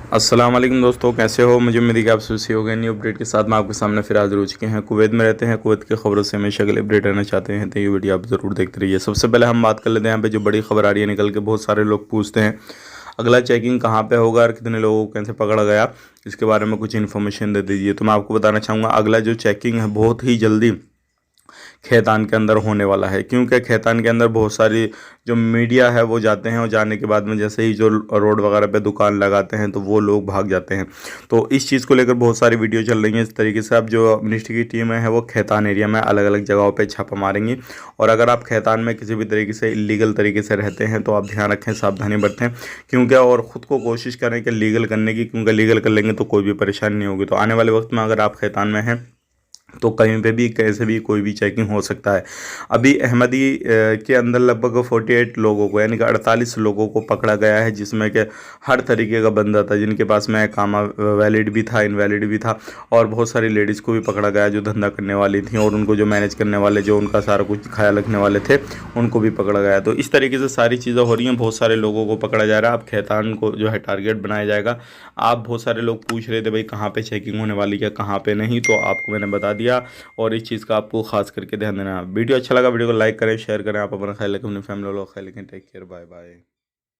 अस्सलाम वालेकुम दोस्तों, कैसे हो। मुझे उम्मीद है कि आप सुशी हो गए। न्यू अपडेट के साथ मैं आपके सामने फिर हाजिर हो चुके हैं। कुवैत में रहते हैं, कुवैत की खबरों से हमेशा के लिए अपडेट रहना चाहते हैं तो ये वीडियो आप ज़रूर देखते रहिए। सबसे पहले हम बात कर लेते हैं यहाँ पे जो बड़ी खबर आ रही है निकल के। बहुत सारे लोग पूछते हैं अगला चेकिंग कहाँ पे होगा और कितने लोगों को कैसे पकड़ा गया, इसके बारे में कुछ इन्फॉर्मेशन दे दीजिए। तो मैं आपको बताना चाहूँगा अगला जो चेकिंग है बहुत ही जल्दी खैतान के अंदर होने वाला है, क्योंकि खैतान के अंदर बहुत सारी जो मीडिया है वो जाते हैं और जाने के बाद में जैसे ही जो रोड वगैरह पे दुकान लगाते हैं तो वो लोग भाग जाते हैं। तो इस चीज़ को लेकर बहुत सारी वीडियो चल रही हैं। इस तरीके से अब जो मिनिस्ट्री की टीम है वो खैतान एरिया में अलग अलग जगहों पे छापा मारेंगी। और अगर आप खैतान में किसी भी तरीके से इलीगल तरीके से रहते हैं तो आप ध्यान रखें, सावधानी बरतें, क्योंकि और ख़ुद को कोशिश करें कि लीगल करने की, क्योंकि लीगल कर लेंगे तो कोई भी परेशानी नहीं होगी। तो आने वाले वक्त में अगर आप खैतान में हैं तो कहीं पे भी कैसे भी कोई भी चेकिंग हो सकता है। अभी अहमदी के अंदर लगभग 48 लोगों को यानी कि 48 लोगों को पकड़ा गया है, जिसमें कि हर तरीके का बंदा था, जिनके पास में कामा वैलिड भी था, इनवैलिड भी था। और बहुत सारी लेडीज़ को भी पकड़ा गया जो धंधा करने वाली थी, और उनको जो मैनेज करने वाले, जो उनका सारा कुछ ख्याल रखने वाले थे, उनको भी पकड़ा गया। तो इस तरीके से सारी चीज़ें हो रही हैं, बहुत सारे लोगों को पकड़ा जा रहा है। अब खैतान को जो है टारगेट बनाया जाएगा। आप बहुत सारे लोग पूछ रहे थे भाई कहाँ पे चेकिंग होने वाली है, कहाँ पे नहीं, तो आपको मैंने बता दिया। और इस चीज़ का आपको खास करके ध्यान देना। वीडियो अच्छा लगा, वीडियो को लाइक करें, शेयर करें। आप अपना ख्याल रखें, अपनी फैमिली वालों का ख्याल रखें। Take care, bye bye.